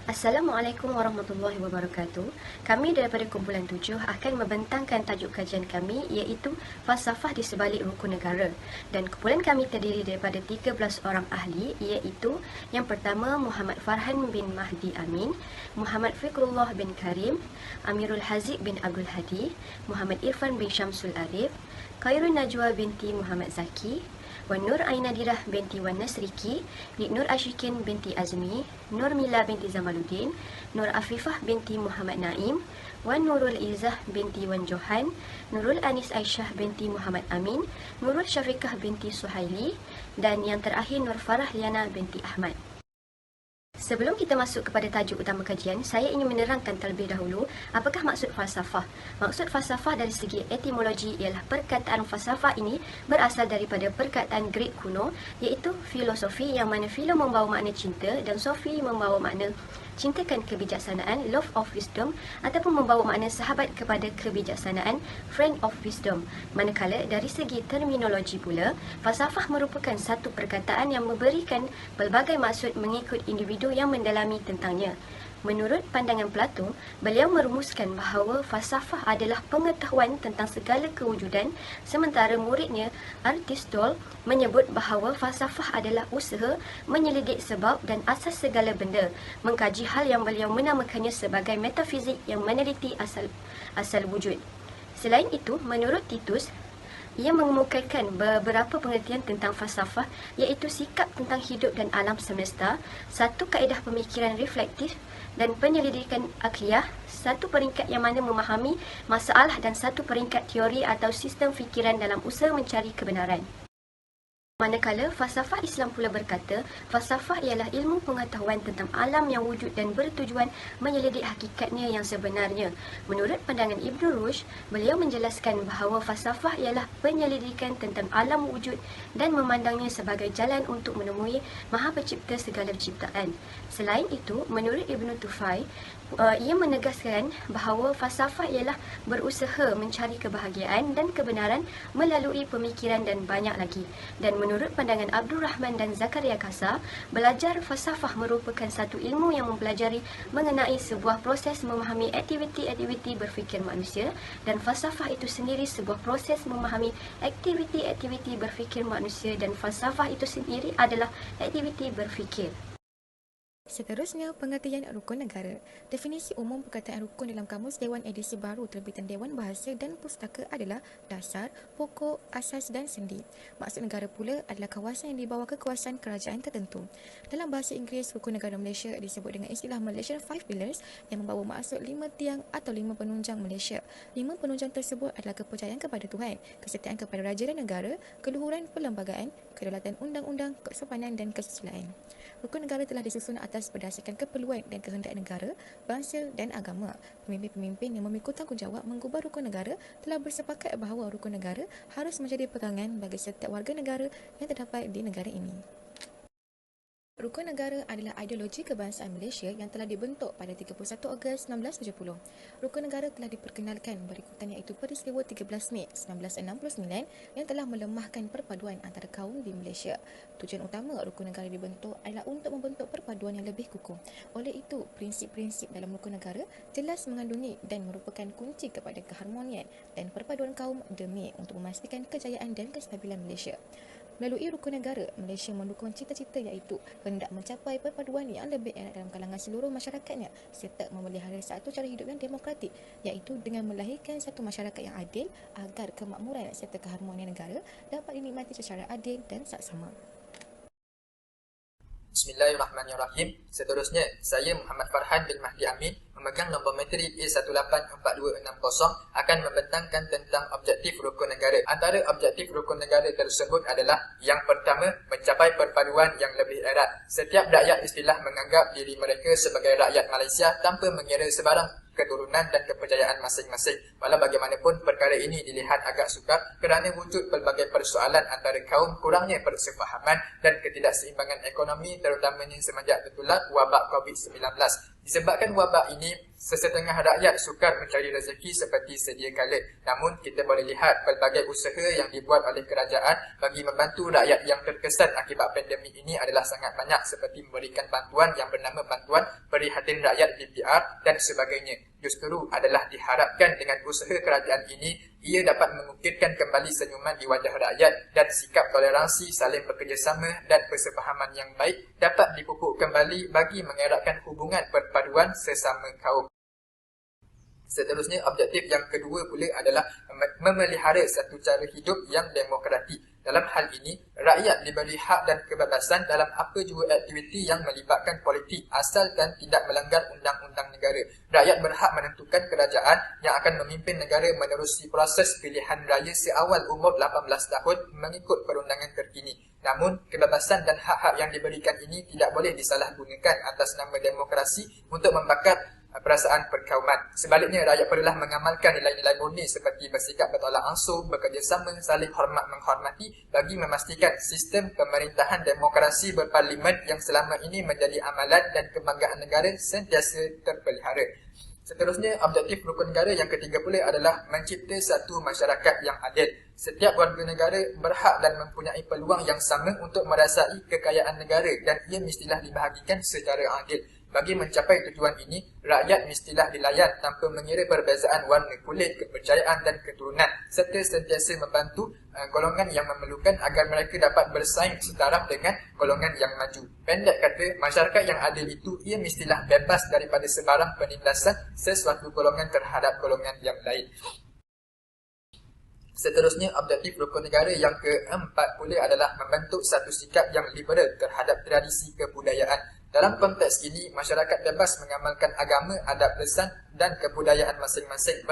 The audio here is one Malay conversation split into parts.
Assalamualaikum warahmatullahi wabarakatuh. Kami daripada kumpulan 7 akan membentangkan tajuk kajian kami iaitu falsafah di sebalik rukun negara. Dan kumpulan kami terdiri daripada 13 orang ahli iaitu yang pertama Muhammad Farhan bin Mahdi Amin, Muhammad Fikrullah bin Karim, Amirul Haziq bin Abdul Hadi, Muhammad Irfan bin Syamsul Arif, Khairun Najwa binti Muhammad Zaki, Wan Nur Ainadirah binti Wan Nasriki, Nik Nur Ashikin binti Azmi, Nur Mila binti Zamaluddin, Nur Afifah binti Muhammad Naim, Wan Nurul Izzah binti Wan Johan, Nurul Anis Aisyah binti Muhammad Amin, Nurul Syafiqah binti Suhaili, dan yang terakhir Nur Farah Liana binti Ahmad. Sebelum kita masuk kepada tajuk utama kajian, saya ingin menerangkan terlebih dahulu apakah maksud falsafah. Maksud falsafah dari segi etimologi ialah perkataan falsafah ini berasal daripada perkataan Greek kuno iaitu filosofi, yang mana filo membawa makna cinta dan sofi membawa makna cintakan kebijaksanaan, love of wisdom, ataupun membawa makna sahabat kepada kebijaksanaan, friend of wisdom. Manakala dari segi terminologi pula, falsafah merupakan satu perkataan yang memberikan pelbagai maksud mengikut individu yang mendalami tentangnya. Menurut pandangan Plato, beliau merumuskan bahawa falsafah adalah pengetahuan tentang segala kewujudan, sementara muridnya Aristotele menyebut bahawa falsafah adalah usaha menyelidik sebab dan asas segala benda, mengkaji hal yang beliau menamakannya sebagai metafizik yang meneliti asal wujud. Selain itu, menurut Titus, ia mengemukakan beberapa pengertian tentang falsafah iaitu sikap tentang hidup dan alam semesta, satu kaedah pemikiran reflektif dan penyelidikan akliyah, satu peringkat yang mana memahami masalah dan satu peringkat teori atau sistem fikiran dalam usaha mencari kebenaran. Manakala falsafah Islam pula berkata, falsafah ialah ilmu pengetahuan tentang alam yang wujud dan bertujuan menyelidik hakikatnya yang sebenarnya. Menurut pandangan Ibn Rushd, beliau menjelaskan bahawa falsafah ialah penyelidikan tentang alam wujud dan memandangnya sebagai jalan untuk menemui Maha Pencipta segala ciptaan. Selain itu, menurut Ibn Tufai, ia menegaskan bahawa falsafah ialah berusaha mencari kebahagiaan dan kebenaran melalui pemikiran dan banyak lagi. Dan menurut pandangan Abdul Rahman dan Zakaria Kasa, belajar falsafah merupakan satu ilmu yang mempelajari mengenai sebuah proses memahami aktiviti-aktiviti berfikir manusia, dan falsafah itu sendiri sebuah proses memahami aktiviti-aktiviti berfikir manusia, dan falsafah itu sendiri adalah aktiviti berfikir. Seterusnya, pengertian rukun negara. Definisi umum perkataan rukun dalam Kamus Dewan edisi baru terbitan Dewan Bahasa dan Pustaka adalah dasar, pokok, asas dan sendi. Maksud negara pula adalah kawasan yang di bawah kekuasaan kerajaan tertentu. Dalam bahasa Inggeris, rukun negara Malaysia disebut dengan istilah Malaysian Five Pillars yang membawa maksud 5 tiang atau 5 penunjang Malaysia. 5 penunjang tersebut adalah kepercayaan kepada Tuhan, kesetiaan kepada raja dan negara, keluhuran perlembagaan, kedaulatan undang-undang, kesopanan dan kesusilaan. Rukun negara telah disusun atas berdasarkan keperluan dan kehendak negara, bangsa dan agama. Pemimpin-pemimpin yang memikul tanggungjawab menggubah rukun negara telah bersepakat bahawa rukun negara harus menjadi pegangan bagi setiap warga negara yang terdapat di negara ini. Rukun negara adalah ideologi kebangsaan Malaysia yang telah dibentuk pada 31 Ogos 1970. Rukun negara telah diperkenalkan berikutan iaitu peristiwa 13 Mei 1969 yang telah melemahkan perpaduan antara kaum di Malaysia. Tujuan utama rukun negara dibentuk adalah untuk membentuk perpaduan yang lebih kukuh. Oleh itu, prinsip-prinsip dalam rukun negara jelas mengandungi dan merupakan kunci kepada keharmonian dan perpaduan kaum demi untuk memastikan kejayaan dan kestabilan Malaysia. Melalui rukun negara, Malaysia mendukung cita-cita iaitu hendak mencapai perpaduan yang lebih erat dalam kalangan seluruh masyarakatnya serta memelihara satu cara hidup yang demokratik iaitu dengan melahirkan satu masyarakat yang adil agar kemakmuran serta keharmonian negara dapat dinikmati secara adil dan saksama. Bismillahirrahmanirrahim. Seterusnya, saya Muhammad Farhan bin Mahdi Amin memegang nombor materi A184260 akan membentangkan tentang objektif rukun negara. Antara objektif rukun negara tersebut adalah yang pertama, mencapai perpaduan yang lebih erat. Setiap rakyat istilah menganggap diri mereka sebagai rakyat Malaysia tanpa mengira sebarang keturunan dan kepercayaan masing-masing. Walau bagaimanapun, perkara ini dilihat agak sukar kerana wujud pelbagai persoalan antara kaum, kurangnya persefahaman dan ketidakseimbangan ekonomi terutamanya semenjak tertular wabak COVID-19. Disebabkan wabak ini, sesetengah rakyat sukar mencari rezeki seperti sedia kala. Namun, kita boleh lihat pelbagai usaha yang dibuat oleh kerajaan bagi membantu rakyat yang terkesan akibat pandemik ini adalah sangat banyak, seperti memberikan bantuan yang bernama Bantuan Prihatin Rakyat BPR dan sebagainya. Justru adalah diharapkan dengan usaha kerajaan ini, ia dapat mengukirkan kembali senyuman di wajah rakyat dan sikap toleransi, saling bekerjasama dan persefahaman yang baik dapat dipupuk kembali bagi mengeratkan hubungan perpaduan sesama kaum. Seterusnya, objektif yang kedua pula adalah memelihara satu cara hidup yang demokratik. Dalam hal ini, rakyat diberi hak dan kebebasan dalam apa jua aktiviti yang melibatkan politik asalkan tidak melanggar undang-undang negara. Rakyat berhak menentukan kerajaan yang akan memimpin negara menerusi proses pilihan raya seawal umur 18 tahun mengikut perundangan terkini. Namun, kebebasan dan hak-hak yang diberikan ini tidak boleh disalahgunakan atas nama demokrasi untuk membakar perasaan perkauman. Sebaliknya, rakyat perlulah mengamalkan nilai-nilai murni seperti bersikap bertolak ansur, bekerjasama, saling hormat menghormati bagi memastikan sistem pemerintahan demokrasi berparlimen yang selama ini menjadi amalan dan kebanggaan negara sentiasa terpelihara. Seterusnya, objektif rukun negara yang ketiga pula adalah mencipta satu masyarakat yang adil. Setiap warga negara berhak dan mempunyai peluang yang sama untuk merasai kekayaan negara dan ia mestilah dibahagikan secara adil. Bagi mencapai tujuan ini, rakyat mestilah dilayan tanpa mengira perbezaan warna kulit, kepercayaan dan keturunan serta sentiasa membantu golongan yang memerlukan agar mereka dapat bersaing setaraf dengan golongan yang maju. Pendek kata, masyarakat yang adil itu ia mestilah bebas daripada sebarang penindasan sesuatu golongan terhadap golongan yang lain. Seterusnya, objektif rukun negara yang keempat pula adalah membentuk satu sikap yang liberal terhadap tradisi kebudayaan. Dalam konteks ini, masyarakat bebas mengamalkan agama, adat lesan dan kebudayaan masing-masing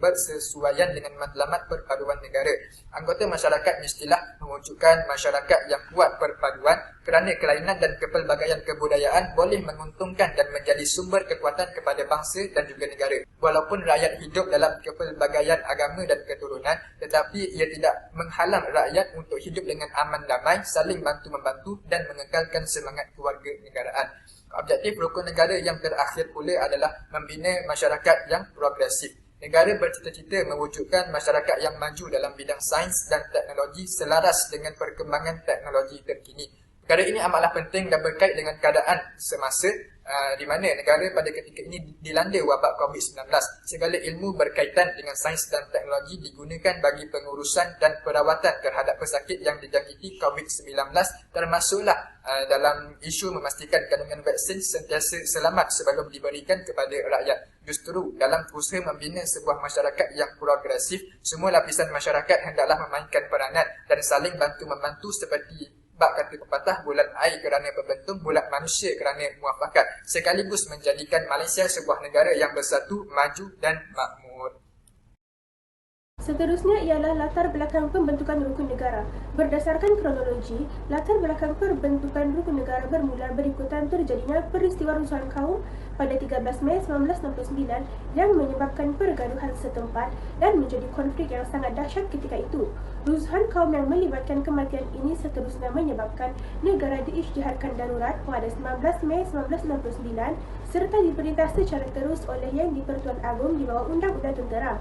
bersesuaian dengan matlamat perpaduan negara. Anggota masyarakat mestilah mewujudkan masyarakat yang kuat perpaduan kerana kelainan dan kepelbagaian kebudayaan boleh menguntungkan dan menjadi sumber kekuatan kepada bangsa dan juga negara. Walaupun rakyat hidup dalam kepelbagaian agama dan keturunan, tetapi ia tidak menghalang rakyat untuk hidup dengan aman damai, saling bantu-membantu dan mengekalkan semangat keluarga negaraan. Objektif rukun negara yang terakhir pula adalah membina masyarakat yang progresif. Negara bercita-cita mewujudkan masyarakat yang maju dalam bidang sains dan teknologi selaras dengan perkembangan teknologi terkini. Perkara ini amatlah penting dan berkait dengan keadaan semasa di mana negara pada ketika ini dilanda wabak COVID-19. Segala ilmu berkaitan dengan sains dan teknologi digunakan bagi pengurusan dan perawatan terhadap pesakit yang dijangkiti COVID-19, termasuklah dalam isu memastikan kandungan vaksin sentiasa selamat sebelum diberikan kepada rakyat. Justru dalam usaha membina sebuah masyarakat yang progresif, semua lapisan masyarakat hendaklah memainkan peranan dan saling bantu-membantu seperti bak kata pepatah, bulat air kerana berbentung, bulat manusia kerana muafakat, sekaligus menjadikan Malaysia sebuah negara yang bersatu, maju dan makmur. Seterusnya ialah latar belakang pembentukan rukun negara. Berdasarkan kronologi, latar belakang pembentukan rukun negara bermula berikutan terjadinya peristiwa rusuhan kaum pada 13 Mei 1969 yang menyebabkan pergaduhan setempat dan menjadi konflik yang sangat dahsyat ketika itu. Rusuhan kaum yang melibatkan kematian ini seterusnya menyebabkan negara diisytiharkan darurat pada 19 Mei 1969 serta diperintah secara terus oleh Yang di-Pertuan Agong di bawah Undang-Undang Tentera.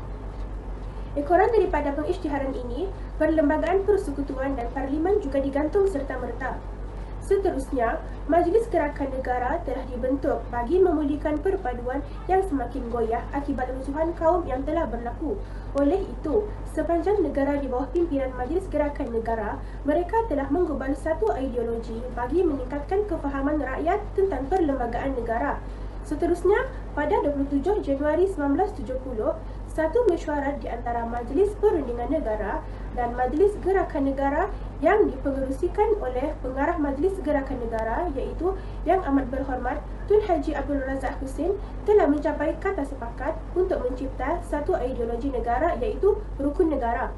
Ekoran daripada pengisytiharan ini, Perlembagaan Persekutuan dan Parlimen juga digantung serta-merta. Seterusnya, Majlis Gerakan Negara telah dibentuk bagi memulihkan perpaduan yang semakin goyah akibat rusuhan kaum yang telah berlaku. Oleh itu, sepanjang negara di bawah pimpinan Majlis Gerakan Negara, mereka telah menggubal satu ideologi bagi meningkatkan kefahaman rakyat tentang perlembagaan negara. Seterusnya, pada 27 Januari 1970, satu mesyuarat di antara Majlis Perundingan Negara dan Majlis Gerakan Negara yang dipengerusikan oleh pengarah Majlis Gerakan Negara iaitu Yang Amat Berhormat Tun Haji Abdul Razak Husin telah mencapai kata sepakat untuk mencipta satu ideologi negara iaitu Rukun Negara.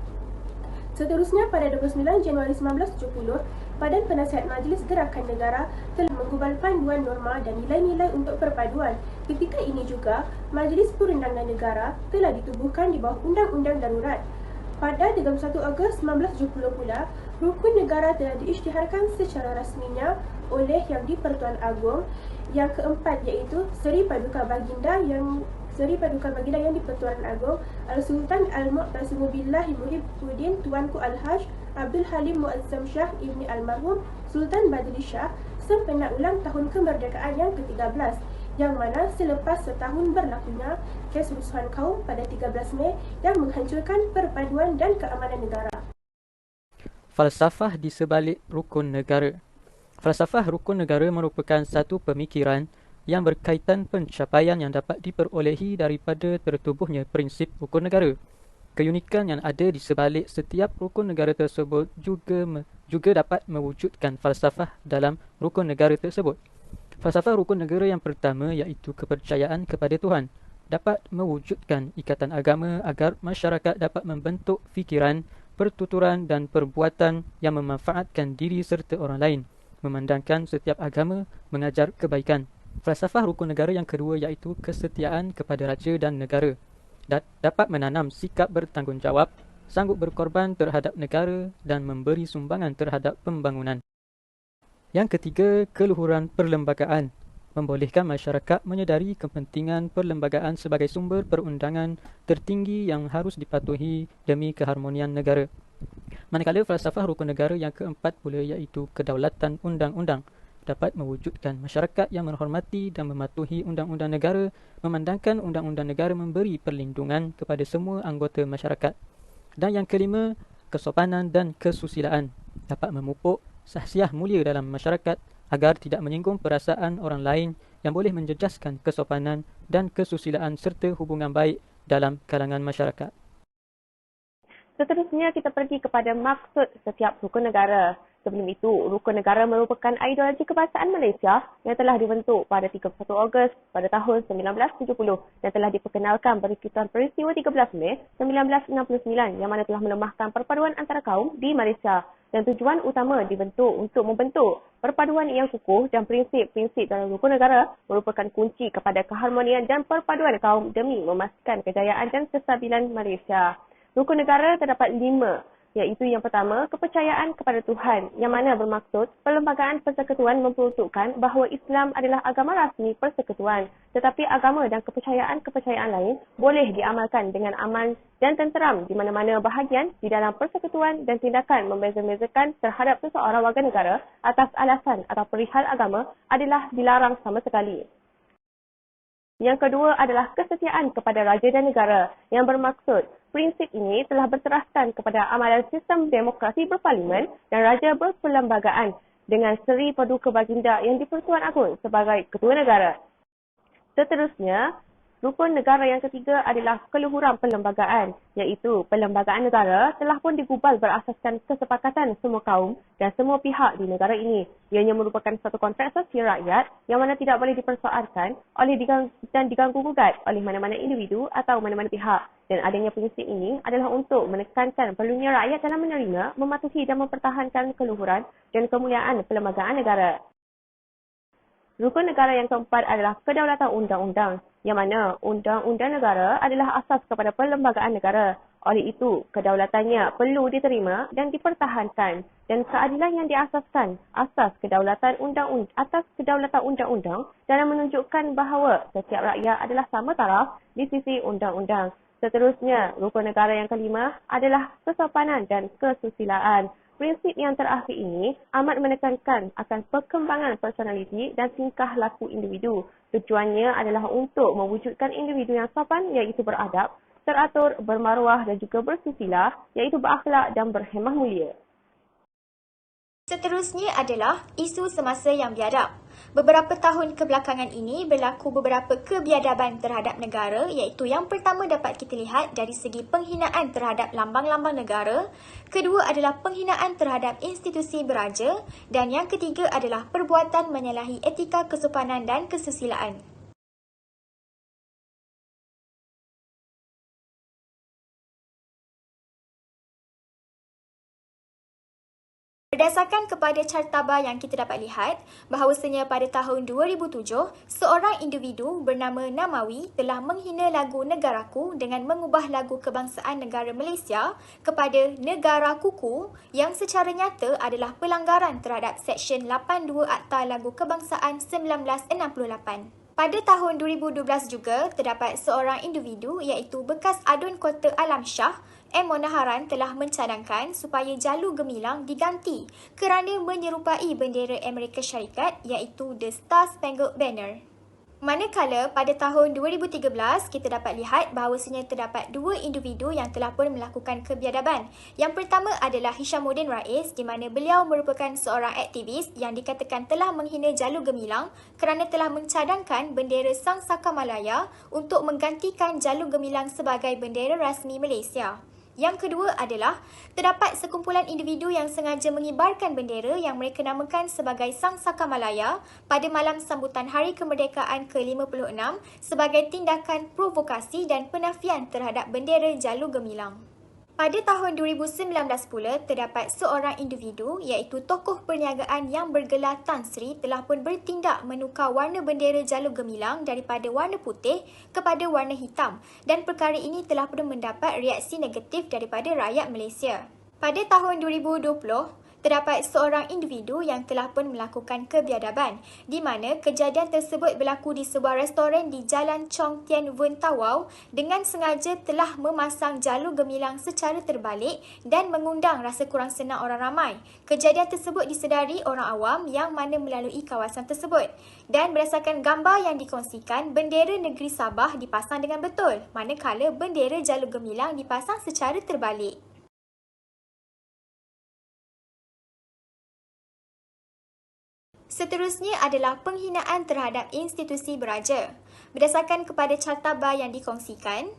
Seterusnya, pada 29 Januari 1970, Badan Penasihat Majlis Gerakan Negara telah menggubal panduan norma dan nilai-nilai untuk perpaduan. Ketika ini juga, Majlis Perundangan Negara telah ditubuhkan di bawah Undang-Undang Darurat. Pada 31 Ogos 1970 pula, Rukun Negara telah diisytiharkan secara rasminya oleh Yang di-Pertuan Agong Yang keempat iaitu Seri Paduka Baginda yang di-Pertuanan Agong Al-Sultan Al-Mu'tasim Billahi Muhibbuddin Tuanku Al-Hajj Abdul Halim Muazzam Shah Ibni Almarhum Sultan Badri Shah sempena ulang tahun kemerdekaan yang ke-13, yang mana selepas setahun berlakunya kes rusuhan kaum pada 13 Mei yang menghancurkan perpaduan dan keamanan negara. Falsafah di sebalik rukun negara. Falsafah rukun negara merupakan satu pemikiran yang berkaitan pencapaian yang dapat diperolehi daripada tertubuhnya prinsip rukun negara. Keunikan yang ada di sebalik setiap rukun negara tersebut juga dapat mewujudkan falsafah dalam rukun negara tersebut. Falsafah rukun negara yang pertama iaitu kepercayaan kepada Tuhan dapat mewujudkan ikatan agama agar masyarakat dapat membentuk fikiran, pertuturan dan perbuatan yang memanfaatkan diri serta orang lain, memandangkan setiap agama mengajar kebaikan. Falsafah rukun negara yang kedua iaitu kesetiaan kepada raja dan negara dapat menanam sikap bertanggungjawab, sanggup berkorban terhadap negara dan memberi sumbangan terhadap pembangunan. Yang ketiga, keluhuran perlembagaan membolehkan masyarakat menyedari kepentingan perlembagaan sebagai sumber perundangan tertinggi yang harus dipatuhi demi keharmonian negara. Manakala falsafah rukun negara yang keempat pula iaitu kedaulatan undang-undang dapat mewujudkan masyarakat yang menghormati dan mematuhi undang-undang negara, memandangkan undang-undang negara memberi perlindungan kepada semua anggota masyarakat. Dan yang kelima, kesopanan dan kesusilaan dapat memupuk sahsiah mulia dalam masyarakat agar tidak menyinggung perasaan orang lain yang boleh menjejaskan kesopanan dan kesusilaan serta hubungan baik dalam kalangan masyarakat. Seterusnya kita pergi kepada maksud setiap rukun negara. Sebelum itu, rukun negara merupakan ideologi kebangsaan Malaysia yang telah dibentuk pada 31 Ogos pada tahun 1970 dan telah diperkenalkan berikutan peristiwa 13 Mei 1969 yang mana telah melemahkan perpaduan antara kaum di Malaysia. Dan tujuan utama dibentuk untuk membentuk perpaduan yang kukuh dan prinsip-prinsip dalam rukun negara merupakan kunci kepada keharmonian dan perpaduan kaum demi memastikan kejayaan dan kestabilan Malaysia. Rukun negara terdapat 5, iaitu yang pertama, kepercayaan kepada Tuhan, yang mana bermaksud Perlembagaan Persekutuan memperuntukkan bahawa Islam adalah agama rasmi persekutuan, tetapi agama dan kepercayaan-kepercayaan lain boleh diamalkan dengan aman dan tenteram di mana-mana bahagian di dalam persekutuan dan tindakan membeza-bezakan terhadap seseorang warga negara atas alasan atau perihal agama adalah dilarang sama sekali. Yang kedua adalah kesetiaan kepada raja dan negara yang bermaksud prinsip ini telah berteraskan kepada amalan sistem demokrasi berparlimen dan raja berperlembagaan dengan Seri Paduka Baginda yang di-Pertuan Agong sebagai ketua negara. Seterusnya, rukun negara yang ketiga adalah keluhuran perlembagaan, iaitu perlembagaan negara telah pun digubal berasaskan kesepakatan semua kaum dan semua pihak di negara ini. Ianya merupakan satu kontrak sosial rakyat yang mana tidak boleh dipersoalkan oleh diganggu-gugat oleh mana-mana individu atau mana-mana pihak. Dan adanya prinsip ini adalah untuk menekankan perlunya rakyat dalam menerima, mematuhi dan mempertahankan keluhuran dan kemuliaan perlembagaan negara. Rukun negara yang keempat adalah kedaulatan undang-undang, yang mana undang-undang negara adalah asas kepada perlembagaan negara. Oleh itu, kedaulatannya perlu diterima dan dipertahankan dan keadilan yang diasaskan atas kedaulatan undang-undang dalam menunjukkan bahawa setiap rakyat adalah sama taraf di sisi undang-undang. Seterusnya, rukun negara yang kelima adalah kesopanan dan kesusilaan. Prinsip yang terakhir ini amat menekankan akan perkembangan personaliti dan tingkah laku individu. Tujuannya adalah untuk mewujudkan individu yang sopan iaitu beradab, teratur, bermaruah dan juga bersusila iaitu berakhlak dan berhemah mulia. Seterusnya adalah isu semasa yang biadab. Beberapa tahun kebelakangan ini berlaku beberapa kebiadaban terhadap negara, iaitu yang pertama dapat kita lihat dari segi penghinaan terhadap lambang-lambang negara, kedua adalah penghinaan terhadap institusi beraja dan yang ketiga adalah perbuatan menyalahi etika kesopanan dan kesusilaan. Berdasarkan kepada carta yang kita dapat lihat, bahawasanya pada tahun 2007, seorang individu bernama Namawi telah menghina lagu Negaraku dengan mengubah lagu kebangsaan negara Malaysia kepada Negara Kuku yang secara nyata adalah pelanggaran terhadap Seksyen 82 Akta Lagu Kebangsaan 1968. Pada tahun 2012 juga, terdapat seorang individu iaitu bekas Adun Kota Alam Shah, M. Monaharan telah mencadangkan supaya jalur gemilang diganti kerana menyerupai bendera Amerika Syarikat iaitu The Star Spangled Banner. Manakala pada tahun 2013, kita dapat lihat bahawasanya terdapat dua individu yang telah pun melakukan kebiadaban. Yang pertama adalah Hishamuddin Rais di mana beliau merupakan seorang aktivis yang dikatakan telah menghina jalur gemilang kerana telah mencadangkan bendera Sang Saka Malaya untuk menggantikan jalur gemilang sebagai bendera rasmi Malaysia. Yang kedua adalah terdapat sekumpulan individu yang sengaja mengibarkan bendera yang mereka namakan sebagai Sang Saka Malaya pada malam sambutan Hari Kemerdekaan ke-56 sebagai tindakan provokasi dan penafian terhadap bendera jalur gemilang. Pada tahun 2019 pula, terdapat seorang individu iaitu tokoh perniagaan yang bergelar Tan Sri telah pun bertindak menukar warna bendera jalur gemilang daripada warna putih kepada warna hitam dan perkara ini telah pun mendapat reaksi negatif daripada rakyat Malaysia. Pada tahun 2020, terdapat seorang individu yang telah pun melakukan kebiadaban di mana kejadian tersebut berlaku di sebuah restoran di Jalan Chong Tien Wen Tawau dengan sengaja telah memasang jalur gemilang secara terbalik dan mengundang rasa kurang senang orang ramai. Kejadian tersebut disedari orang awam yang mana melalui kawasan tersebut. Dan berdasarkan gambar yang dikongsikan, bendera negeri Sabah dipasang dengan betul, manakala bendera jalur gemilang dipasang secara terbalik. Seterusnya adalah penghinaan terhadap institusi beraja. Berdasarkan kepada carta yang dikongsikan,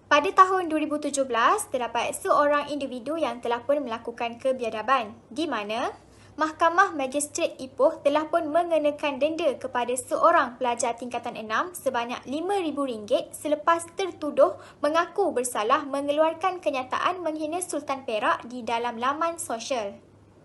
pada tahun 2017, terdapat seorang individu yang telah pun melakukan kebiadaban di mana Mahkamah Magistrate Ipoh telah pun mengenakan denda kepada seorang pelajar tingkatan 6 sebanyak RM5,000 selepas tertuduh mengaku bersalah mengeluarkan kenyataan menghina Sultan Perak di dalam laman sosial.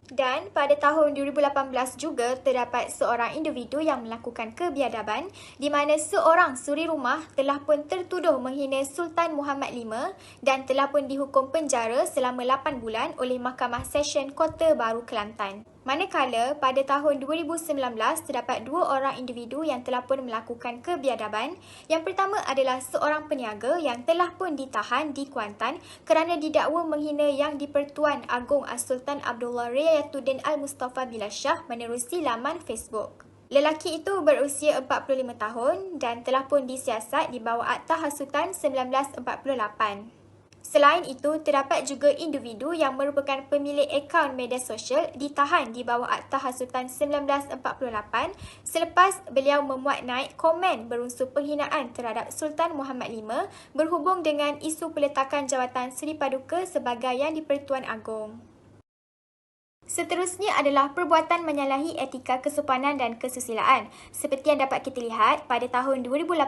Dan pada tahun 2018 juga terdapat seorang individu yang melakukan kebiadaban di mana seorang suri rumah telah pun tertuduh menghina Sultan Muhammad V dan telah pun dihukum penjara selama 8 bulan oleh Mahkamah Session Kota Baru Kelantan. Manakala pada tahun 2019 terdapat dua orang individu yang telah pun melakukan kebiadaban. Yang pertama adalah seorang peniaga yang telah pun ditahan di Kuantan kerana didakwa menghina Yang di-Pertuan Agong As-Sultan Abdullah Riayatuddin Al-Mustafa Billah Shah menerusi laman Facebook. Lelaki itu berusia 45 tahun dan telah pun disiasat di bawah Akta Hasutan 1948. Selain itu, terdapat juga individu yang merupakan pemilik akaun media sosial ditahan di bawah Akta Hasutan 1948 selepas beliau memuat naik komen berunsur penghinaan terhadap Sultan Muhammad V berhubung dengan isu peletakan jawatan Seri Paduka sebagai Yang di-Pertuan Agong. Seterusnya adalah perbuatan menyalahi etika kesopanan dan kesusilaan. Seperti yang dapat kita lihat, pada tahun 2018,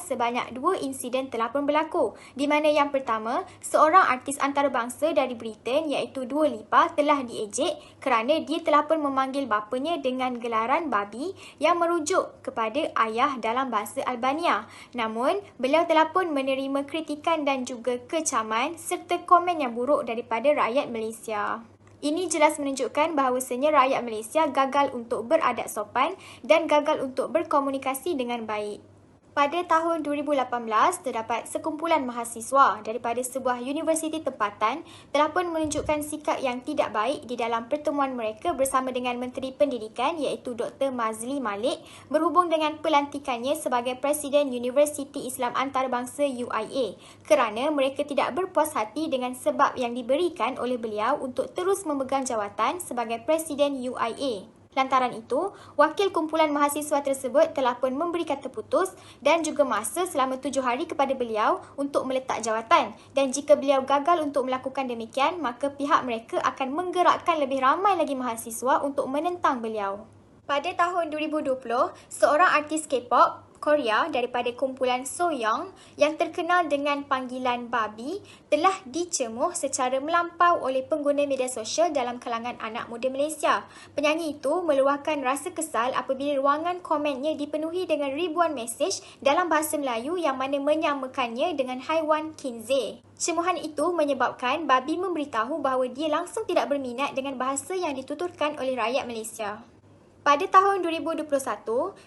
sebanyak 2 insiden telah pun berlaku. Di mana yang pertama, seorang artis antarabangsa dari Britain iaitu Dua Lipa telah diejek kerana dia telah pun memanggil bapanya dengan gelaran babi yang merujuk kepada ayah dalam bahasa Albania. Namun, beliau telah pun menerima kritikan dan juga kecaman serta komen yang buruk daripada rakyat Malaysia. Ini jelas menunjukkan bahawasanya rakyat Malaysia gagal untuk beradab sopan dan gagal untuk berkomunikasi dengan baik. Pada tahun 2018, terdapat sekumpulan mahasiswa daripada sebuah universiti tempatan telah pun menunjukkan sikap yang tidak baik di dalam pertemuan mereka bersama dengan Menteri Pendidikan iaitu Dr. Mazli Malik berhubung dengan pelantikannya sebagai Presiden Universiti Islam Antarabangsa UIA kerana mereka tidak berpuas hati dengan sebab yang diberikan oleh beliau untuk terus memegang jawatan sebagai Presiden UIA. Lantaran itu, wakil kumpulan mahasiswa tersebut telah pun memberi kata putus dan juga masa selama 7 hari kepada beliau untuk meletak jawatan. Dan jika beliau gagal untuk melakukan demikian, maka pihak mereka akan menggerakkan lebih ramai lagi mahasiswa untuk menentang beliau. Pada tahun 2020, seorang artis K-pop, Korea daripada kumpulan Soyoung yang terkenal dengan panggilan Babi telah dicemuh secara melampau oleh pengguna media sosial dalam kalangan anak muda Malaysia. Penyanyi itu meluahkan rasa kesal apabila ruangan komennya dipenuhi dengan ribuan mesej dalam bahasa Melayu yang mana menyamakannya dengan haiwan khinzir. Cemuhan itu menyebabkan Babi memberitahu bahawa dia langsung tidak berminat dengan bahasa yang dituturkan oleh rakyat Malaysia. Pada tahun 2021,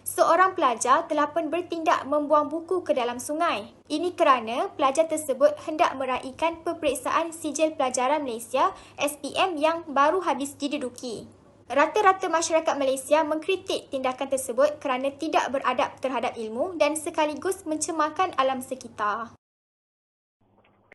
seorang pelajar telah pun bertindak membuang buku ke dalam sungai. Ini kerana pelajar tersebut hendak meraihkan peperiksaan Sijil Pelajaran Malaysia SPM yang baru habis diduduki. Rata-rata masyarakat Malaysia mengkritik tindakan tersebut kerana tidak beradab terhadap ilmu dan sekaligus mencemarkan alam sekitar.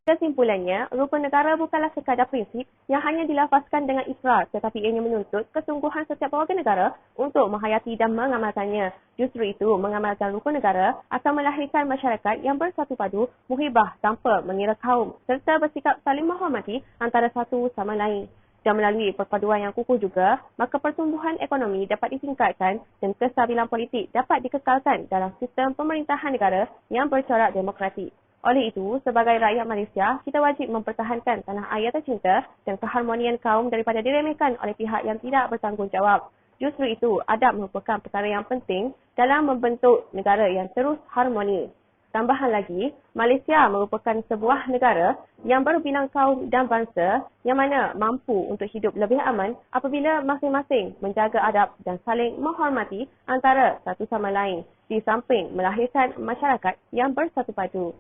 Kesimpulannya, rukun negara bukanlah sekadar prinsip yang hanya dilafazkan dengan ikrar, tetapi ianya menuntut kesungguhan setiap warga negara untuk menghayati dan mengamalkannya. Justru itu, mengamalkan rukun negara akan melahirkan masyarakat yang bersatu padu, muhibah tanpa mengira kaum, serta bersikap saling menghormati antara satu sama lain. Dan melalui perpaduan yang kukuh juga, maka pertumbuhan ekonomi dapat ditingkatkan dan kestabilan politik dapat dikekalkan dalam sistem pemerintahan negara yang bercorak demokratik. Oleh itu, sebagai rakyat Malaysia, kita wajib mempertahankan tanah air tercinta dan keharmonian kaum daripada diremehkan oleh pihak yang tidak bertanggungjawab. Justru itu, adab merupakan perkara yang penting dalam membentuk negara yang terus harmoni. Tambahan lagi, Malaysia merupakan sebuah negara yang berbilang kaum dan bangsa yang mana mampu untuk hidup lebih aman apabila masing-masing menjaga adab dan saling menghormati antara satu sama lain di samping melahirkan masyarakat yang bersatu padu.